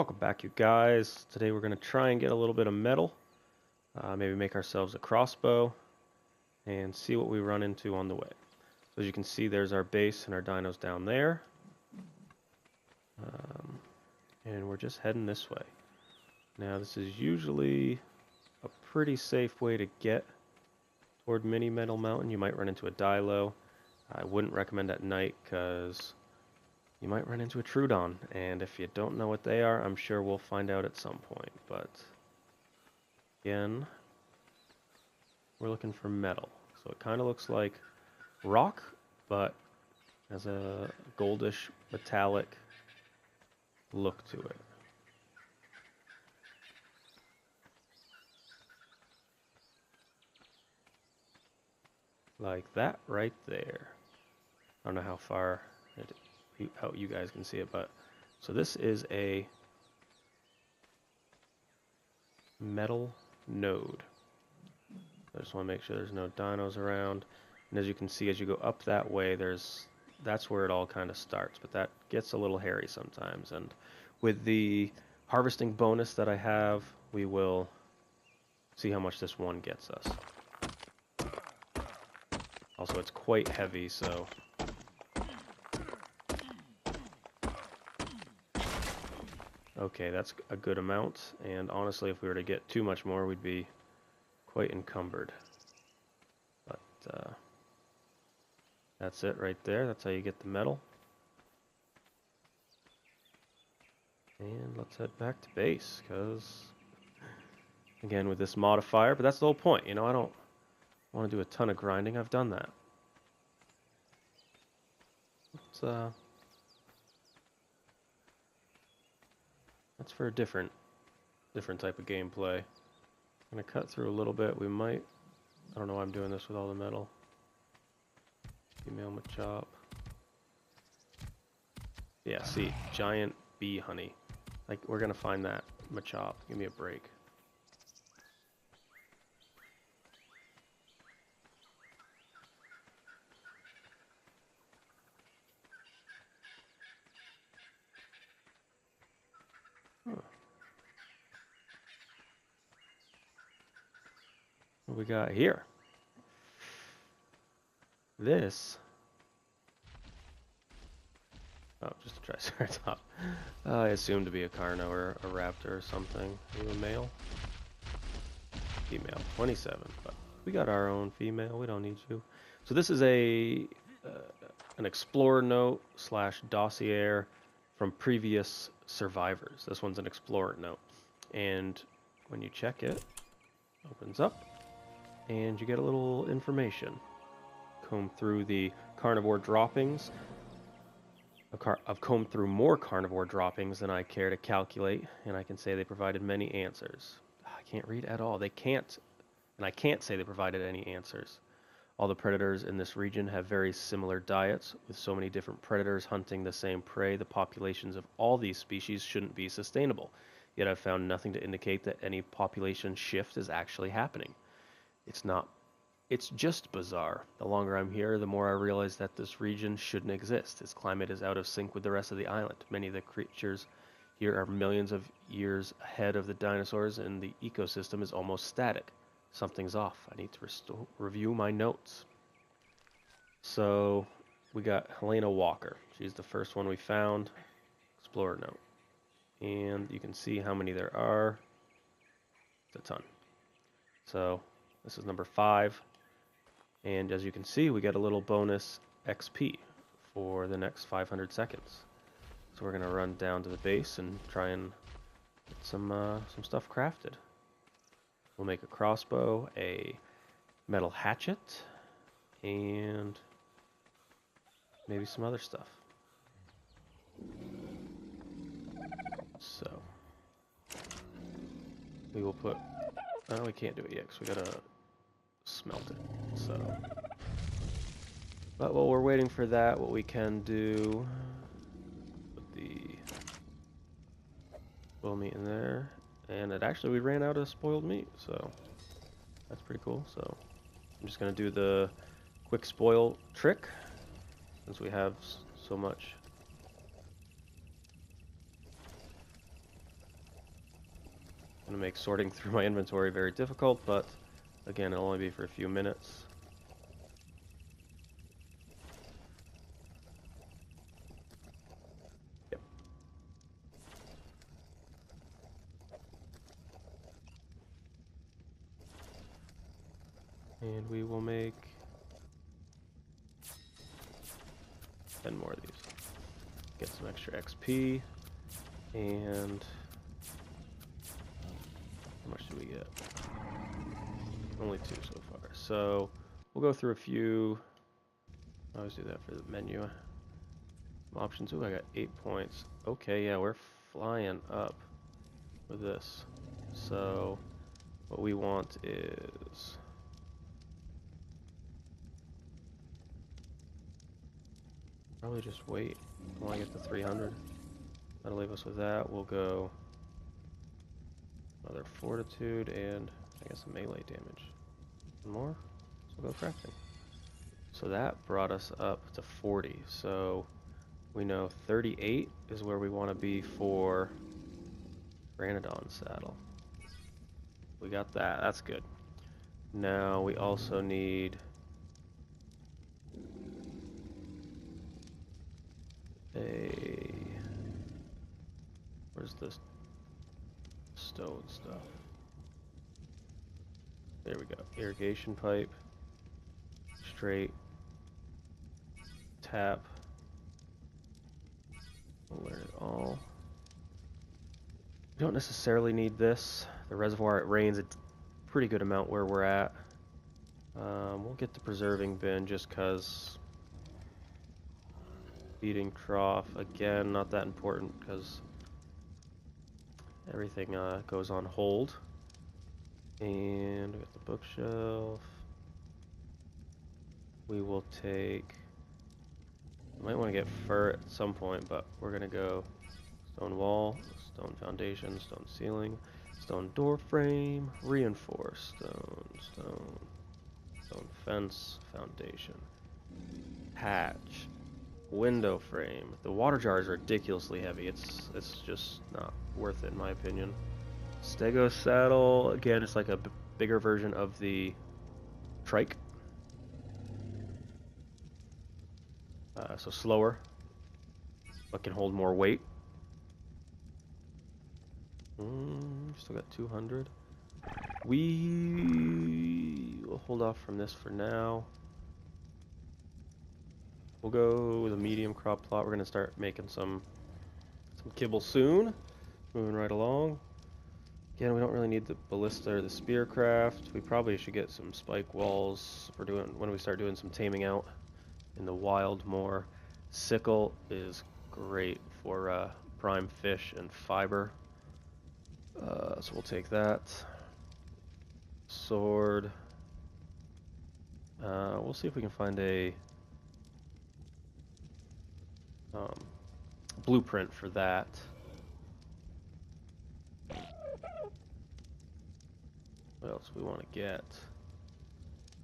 Welcome back, you guys. Today we're going to try and get a little bit of metal, maybe make ourselves a crossbow, and see what we run into on the way. So as you can see, there's our base and our dinos down there. And we're just heading this way. Now this is usually a pretty safe way to get toward Mini Metal Mountain. You might run into a dilo. I wouldn't recommend at night because you might run into a Trudon, and if you don't know what they are, I'm sure we'll find out at some point. But again, we're looking for metal. So it kind of looks like rock, but has a goldish metallic look to it. Like that right there. I don't know how far how you guys can see it, but so this is a metal node. I just want to make sure there's no dinos around, and as you can see, as you go up that way, that's where it all kind of starts, but that gets a little hairy sometimes. And with the harvesting bonus that I have, we will see how much this one gets us. Also, it's quite heavy, so okay, that's a good amount, and honestly, if we were to get too much more, we'd be quite encumbered. But that's it right there. That's how you get the metal. And let's head back to base, because, again, with this modifier, but that's the whole point, you know, I don't want to do a ton of grinding. I've done that. That's for a different type of gameplay. I'm gonna cut through a little bit. We might, I don't know why I'm doing this with all the metal. Female Machop. Yeah, see, giant bee honey. Like, we're gonna find that Machop. Give me a break. What we got here? This. Oh, just a Triceratops. I assumed to be a Carno or a Raptor or something. Are you a male? Female. 27. But we got our own female. We don't need you. So this is an explorer note / dossier from previous survivors. This one's an explorer note, and when you check it, opens up. And you get a little information. Comb through the carnivore droppings. I've combed through more carnivore droppings than I care to calculate, and I can say they provided many answers. I can't read at all. They can't, and I can't say they provided any answers. All the predators in this region have very similar diets, with so many different predators hunting the same prey. The populations of all these species shouldn't be sustainable. Yet I've found nothing to indicate that any population shift is actually happening. It's just bizarre. The longer I'm here, the more I realize that this region shouldn't exist. Its climate is out of sync with the rest of the island. Many of the creatures here are millions of years ahead of the dinosaurs, and the ecosystem is almost static. Something's off. I need to review my notes. So, we got Helena Walker. She's the first one we found. Explorer note. And you can see how many there are. It's a ton. So, this is number 5, and as you can see, we get a little bonus XP for the next 500 seconds. So we're going to run down to the base and try and get some stuff crafted. We'll make a crossbow, a metal hatchet, and maybe some other stuff. So we will put... Oh, we can't do it yet because we gotta smelt it. So, but while we're waiting for that, what we can do, put the spoiled meat in there, and we ran out of spoiled meat, so that's pretty cool. So I'm just gonna do the quick spoil trick since we have so much Gonna make sorting through my inventory very difficult, but again, it'll only be for a few minutes. Yep. And we will make 10 more of these. Get some extra XP. And how much do we get? Only 2 so far. So we'll go through a few. I always do that for the menu. Some options. Ooh, I got 8 points. Okay, yeah, we're flying up with this. So what we want is probably just wait until I get to 300. That'll leave us with that. We'll go another fortitude and I guess a melee damage. One more. So we'll go crafting. So that brought us up to 40. So we know 38 is where we want to be for Granodon saddle. We got that. That's good. Now we also need a... Where's this stone stuff? There we go. Irrigation pipe. Straight. Tap. We'll learn it all. We don't necessarily need this. The reservoir, it rains a pretty good amount where we're at. We'll get the preserving bin just because feeding trough, again, not that important because everything goes on hold. And we got the bookshelf. We will take... I might want to get fur at some point, but we're going to go stone wall, stone foundation, stone ceiling, stone door frame, reinforced, stone fence, foundation, hatch, window frame. The water jar is ridiculously heavy. It's just not worth it in my opinion. Stego saddle, again, it's like a bigger version of the trike. So slower, but can hold more weight. Still got 200. We will hold off from this for now. We'll go with a medium crop plot. We're going to start making some kibble soon. Moving right along. Again, we don't really need the ballista or the spearcraft. We probably should get some spike walls for when we start doing some taming out in the wild more. Sickle is great for prime fish and fiber. So we'll take that. Sword. We'll see if we can find a blueprint for that. What else do we want to get?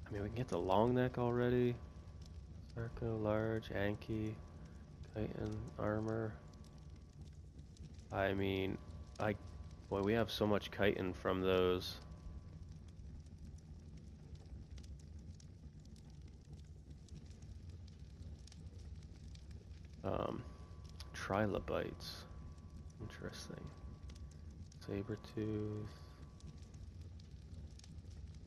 I mean, we can get the long neck already. Sarco, large, Anki, chitin, armor. I mean, boy, we have so much chitin from those. Trilobites. Interesting. Saber-tooth.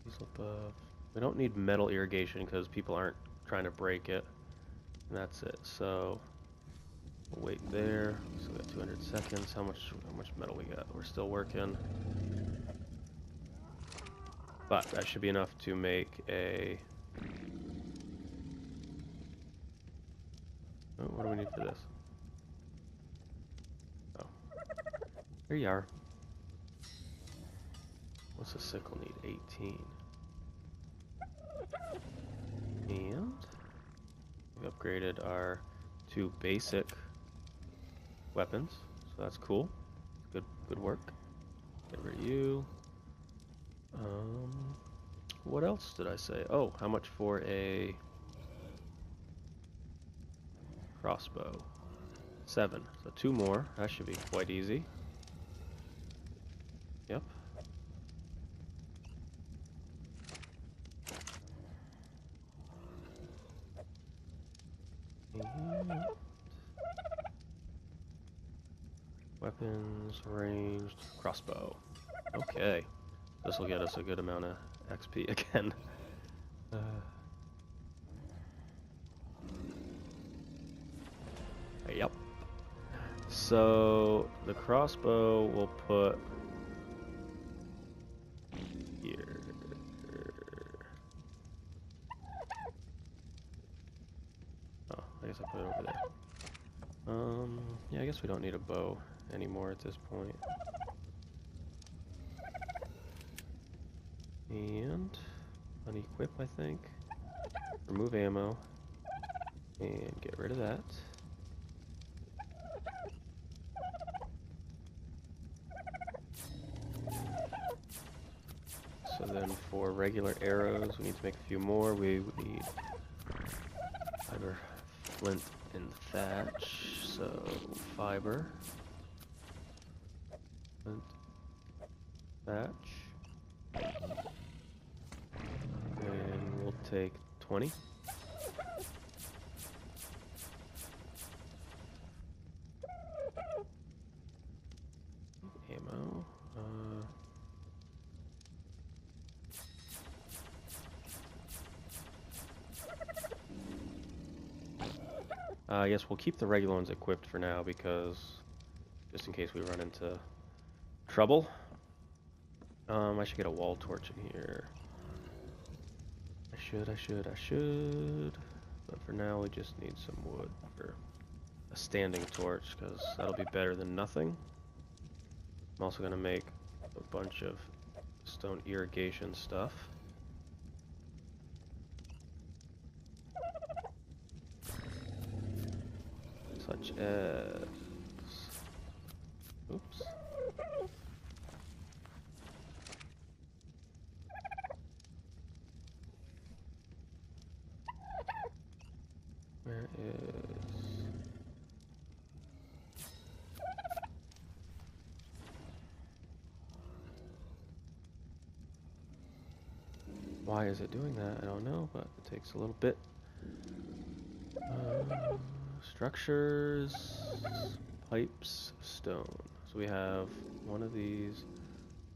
Diesel buff. We don't need metal irrigation because people aren't trying to break it. And that's it. So we'll wait there. So we got 200 seconds. How much metal we got? We're still working. But that should be enough to make a... Oh, what do we need for this? Oh. Here you are. What's the sickle need? 18. And we upgraded our 2 basic weapons, so that's cool. Good work. Get rid of you. What else did I say? Oh, how much for a crossbow? 7. So 2 more. That should be quite easy. Yep. And weapons, ranged, crossbow. Okay. This will get us a good amount of XP again. Yep. So the crossbow we'll put here. Oh, I guess I'll put it over there. Yeah, I guess we don't need a bow anymore at this point. And unequip, I think. Remove ammo. And get rid of that. So then for regular arrows, we need to make a few more. We need fiber, flint, and thatch. So fiber, flint, thatch. And we'll take 20. Ammo. I guess we'll keep the regular ones equipped for now because just in case we run into trouble. I should get a wall torch in here. I should. But for now we just need some wood for a standing torch because that'll be better than nothing. I'm also going to make a bunch of stone irrigation stuff. Such as... Oops. Where is... Why is it doing that? I don't know, but it takes a little bit. Structures, pipes, stone. So we have one of these.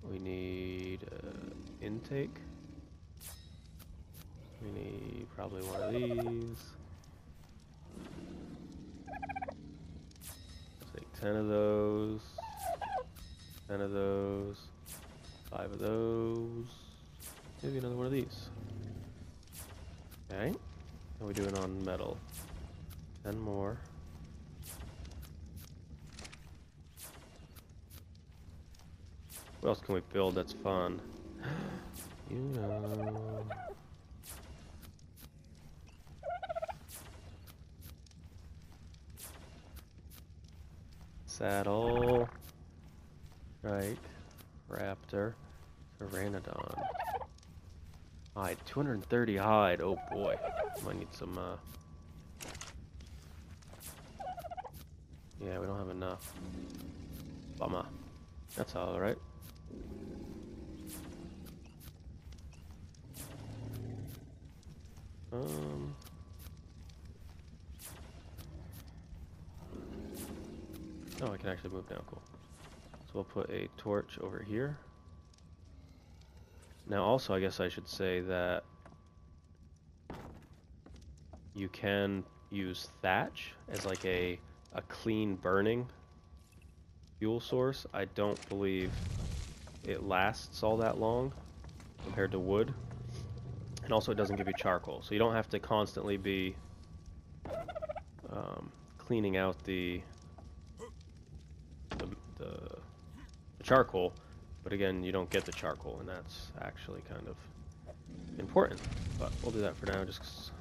We need intake. We need probably one of these. Let's take 10 of those. 10 of those. 5 of those. Maybe another one of these. Okay. How are we doing on metal? 10 more. What else can we build that's fun? You know. Saddle. Right. Raptor. Pteranodon. Hide. 230 hide. Oh boy. Might need some, yeah, we don't have enough. Bummer. That's alright. Oh, I can actually move now. Cool. So we'll put a torch over here. Now also, I guess I should say that you can use thatch as like a clean burning fuel source. I don't believe it lasts all that long compared to wood. And also it doesn't give you charcoal, so you don't have to constantly be cleaning out the charcoal, but again, you don't get the charcoal, and that's actually kind of important. But we'll do that for now, just 'cause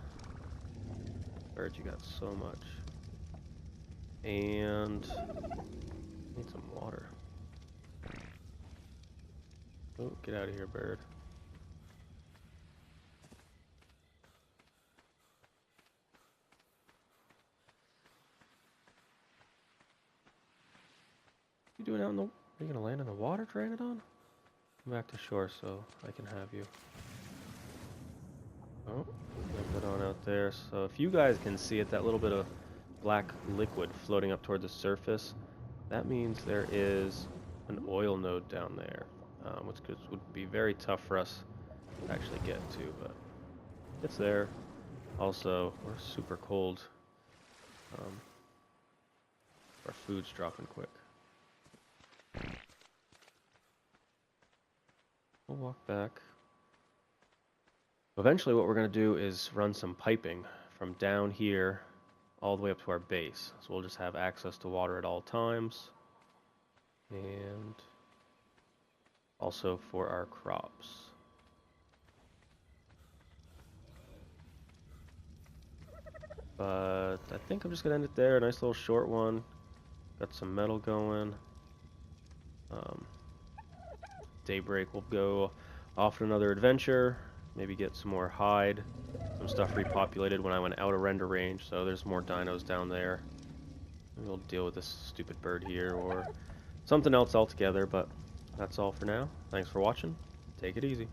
birds, you got so much. And need some water. Oh, get out of here, bird. You doing out in the... Are you gonna land in the water, Pteranodon? Come back to shore so I can have you. Oh, put on out there. So if you guys can see it, that little bit of black liquid floating up toward the surface, that means there is an oil node down there, which would be very tough for us to actually get to, but it's there. Also, we're super cold. Our food's dropping quick. We'll walk back. Eventually what we're going to do is run some piping from down here all the way up to our base. So we'll just have access to water at all times. And also for our crops. But I think I'm just going to end it there. A nice little short one. Got some metal going. Daybreak will go off on another adventure. Maybe get some more hide. Some stuff repopulated when I went out of render range, so there's more dinos down there. Maybe we'll deal with this stupid bird here or something else altogether, but that's all for now. Thanks for watching. Take it easy.